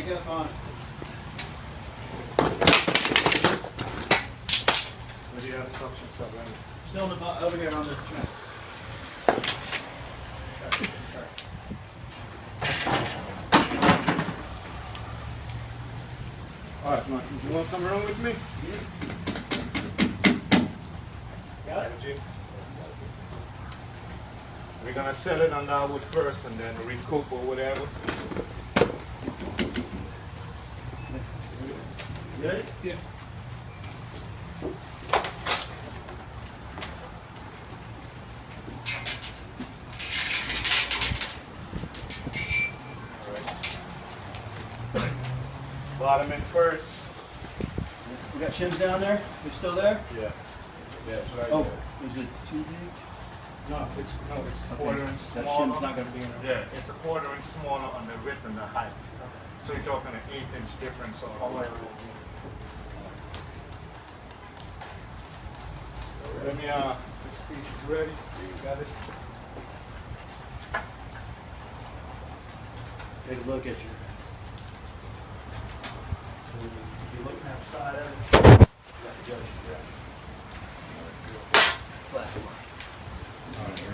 Take it on. Where do you have the suction cup? Still in the over here on this track. All right, Mark, you want to come around with me? Got it? We're going to set it on that wood first and then recoup or whatever. You ready? Yeah. Bottom in first. We got shims down there. They're still there? Yeah. Yeah, it's right Oh, there. is it too big? No, it's a quarter inch That smaller. shim's not going to be in there. Yeah, it's a quarter inch smaller on the width and the height. So you're talking an 8-inch difference all the way around. Let me, this piece is ready. You got it? Take a look at your. You're looking at the side of it. You got the judge.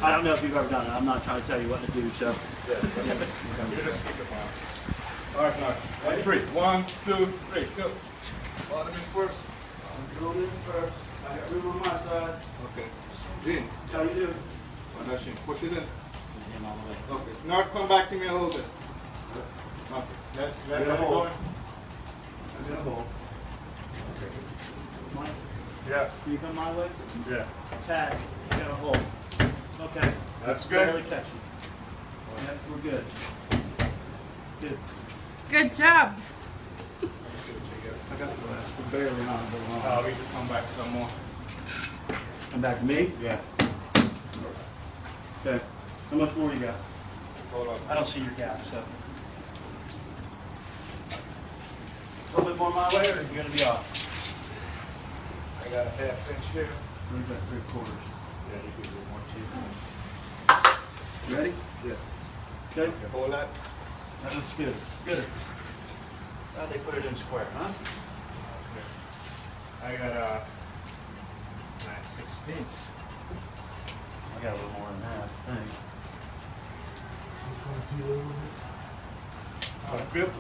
I don't know if you've ever done it. I'm not trying to tell you what to do, so. You just keep it on. All right, now, ready? 3. 1, 2, 3, go. Bottom in first. Drill in first. I got room on my side. Okay. Gene, How you doing? push it in. Is in all the way. Okay. Now come back to me a little bit. Okay. Let it go. I'm in a hole. Mike, Yes. can you come my way? Yeah. Tag. You got a hole. Okay. That's good. Barely catching. Yeah, we're good. Good. Good job. I got the last. We're barely on, but we're on. We can come back some more. Come back to me? Yeah. Okay. How much more you got? Hold on. I don't see your gap, so. A little bit more my way, or are you gonna be off? I got a 1/2 inch here. We've got 3/4. Yeah, you can do more too. You ready? Yeah. Okay. You hold that. That looks good. Good. How'd they put it in square, huh? Okay. I got a 9/16. I got a little more than that, I think.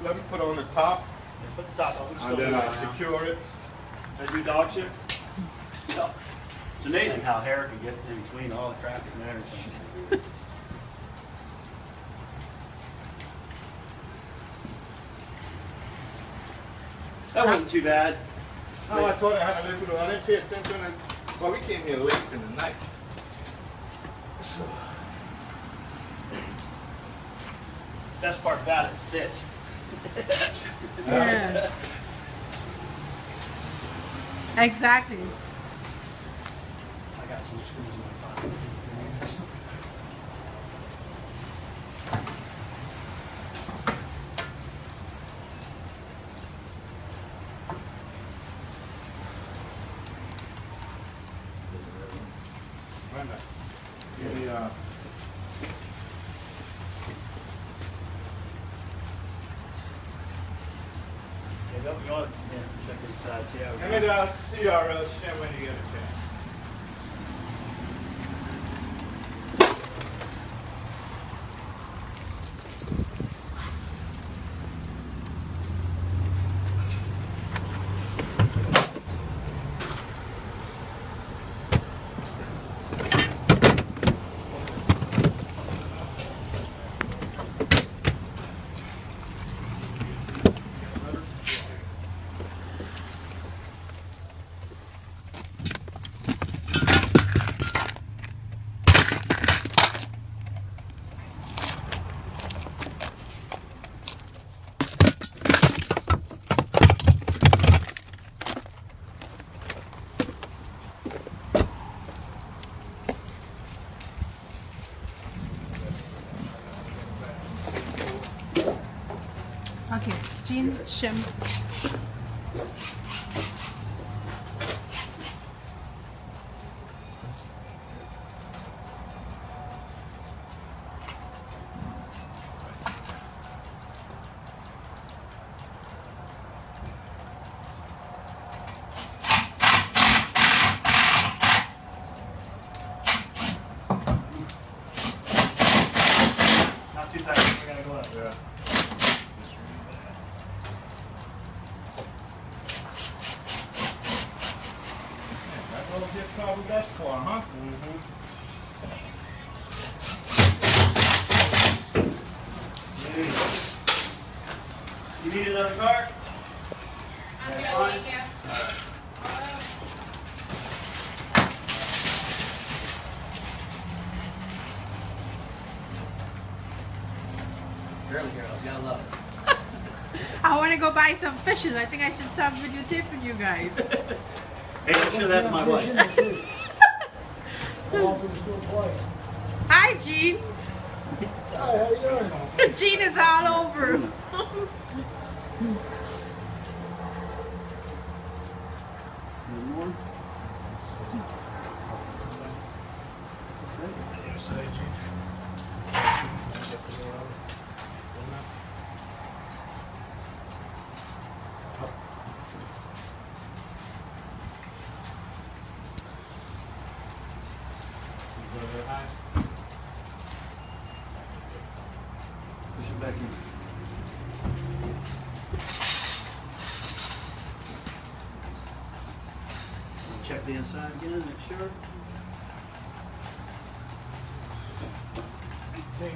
Let me put it on the top, Yeah, put the top on. and then I'll secure it. Can I do dog shit? No. It's amazing how hair can get in between all the cracks and everything. That wasn't too bad. No, I thought I had a little bit. I didn't pay attention. Well, we came here late in the night. So. Best part about it fits. Yeah. Exactly. I got some screws in my pocket. Brenda, give me Yeah, go on. Yeah, check inside, see how we give me the CRL shit when you get a chance. Okay. Jean, shim. Yeah. That's all get traveled that far, huh? You need another cart? I'm good, thank you. Girly girls, gotta love it. I want to go buy some fishes. I think I should stop videotaping you guys. Hey, I'll show that to my wife. Hi, Gene. Hi, how you doing? Gene is all over. Any more? Push it back in. Check the inside again, make sure. You're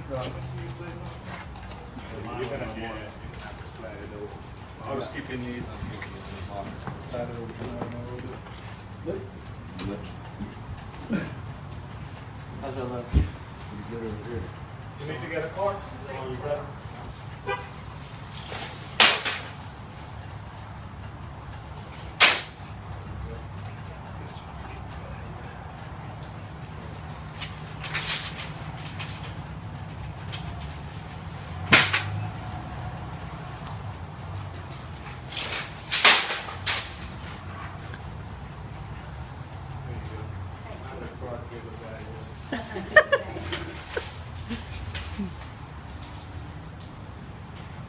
gonna have to slide it over. I was keeping these on slide it over a little bit. How's that look? You need to get a cart? Oh, you got it?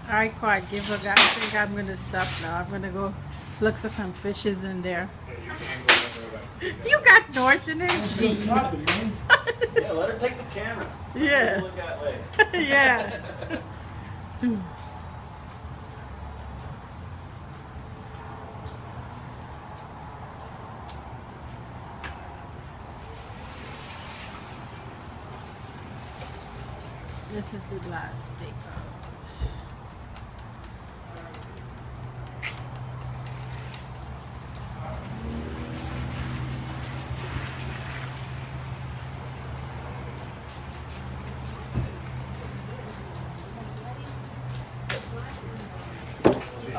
All right, Quad, give a guy. I think I'm going to stop now. I'm going to go look for some fishes in there. You can't go anywhere. You got north in it, Gene. Yeah, let her take the camera. Yeah. We'll look at it later. Yeah. This is the last takeout.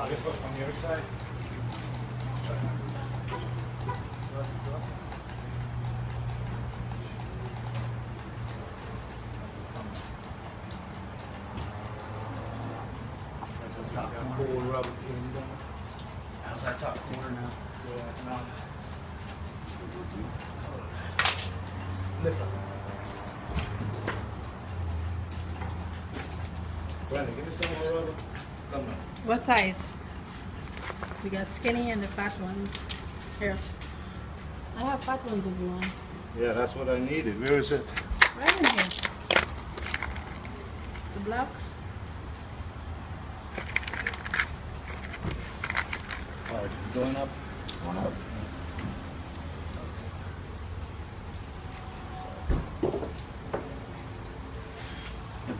This one on the other side. That's the top corner. How's that top corner now? Brandon, give me some more rubber. Come on. What size? We got skinny and the fat ones. Here. I have fat ones if you want. Yeah, that's what I needed. Where is it? Right in here. The blocks. All right, going up. One up.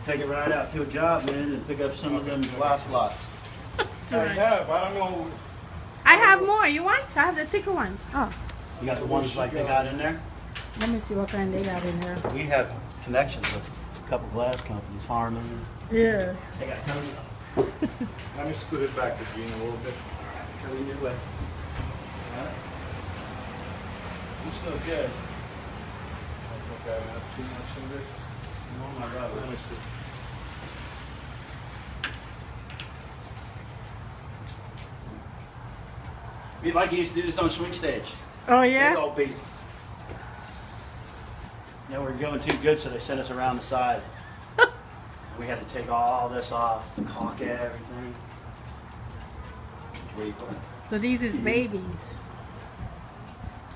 Take it right out to a job, man, and pick up some of them glass lots. I have. I don't know. I have more. You want? I have the thicker ones. Oh, You got the ones like they got in there? let me see what kind they got in here. We have connections with a couple glass companies, Harmon. Yeah. They got tons of them. Let me scoot it back to Gene a little bit. Coming your way. I'm still good. I think I have too much in this. Oh my God, let me see. We'd like you used to do this on swing stage. Oh Big yeah. old pieces. Then we were going too good, so they sent us around the side. We had to take all this off, caulk everything. It's way fun. So these is babies.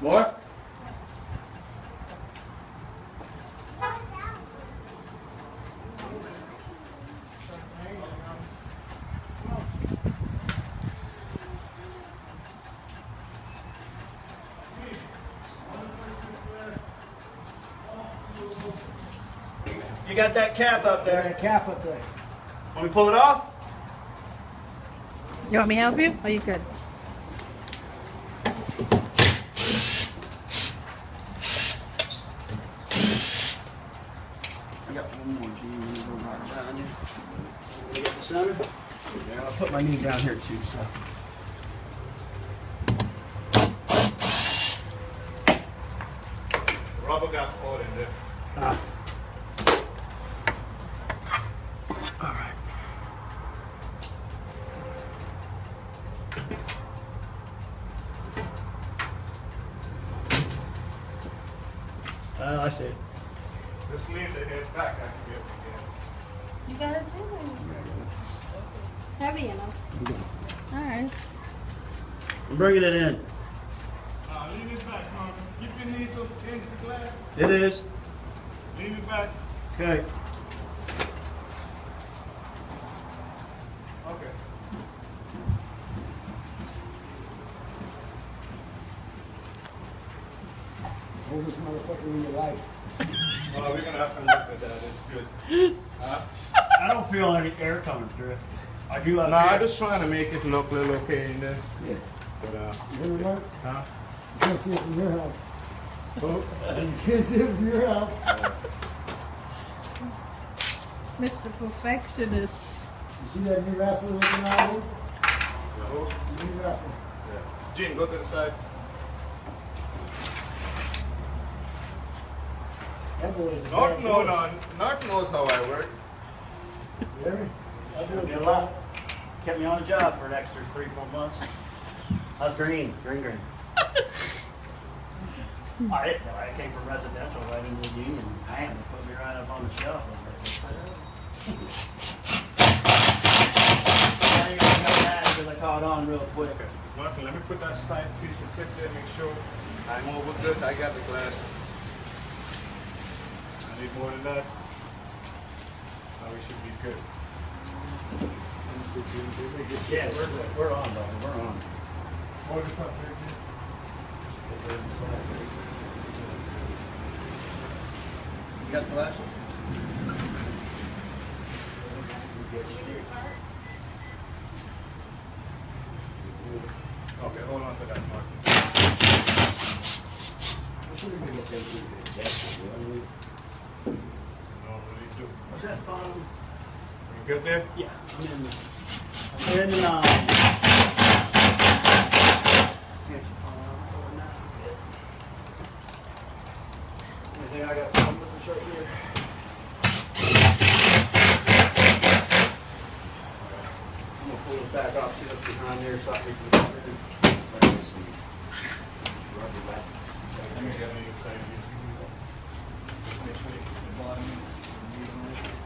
More? You got that cap up There, there. that cap up there. Want me to pull it off? You want me to help you? Or you good? I got one more. Gene. Let me go right down here. Let me get the center. There, I'll put my knee down here too. So. Rubber got caught in there. Ah. All right. I see it. Just lean the head back, I can get it again. You got it too? Heavy enough. Alright. I'm bringing it in. Lean it back, Marvin. Keep your knees up against the glass. It is. Lean it back. Okay. Okay. Oldest motherfucker in your life. Oh, we're gonna have to look at that. It's good. I don't feel any air coming through it. I do up Nah, here. I'm just trying to make it look a little okay in there. Yeah. But You hear me, Mark? huh? You can't see it from your house. Oh, You can't see it from your house. Mr. Perfectionist. You see that new wrestler looking out here? oh, The new wrestler. yeah. Gene, go to the side. That boy is a Norton, bad no, boy. no, Norton knows how I work. You hear me? That boy is Did a a lot. Kept me on the job for an extra 3-4 months. I was green. I came from residential right into the union. Bam, they put me right up on the shelf. I ain't gonna come back because I caught on real quick. Martin, let me put that side piece of tip there, make sure I'm over good. I got the glass. I need more than that. Now we should be good. Yeah, we're on, brother. We're on. Hold this up there, Gene. You got the glasses? Okay, hold on to that, Martin. Normally do. What's that phone? You good there? Yeah, I'm in. I'm in. Anything I got problem with this right here? I'm gonna pull it back off, see what's behind there, so I can get it. Let me see. Rubber back. Let me get on your side here. Just make sure you get the bottom.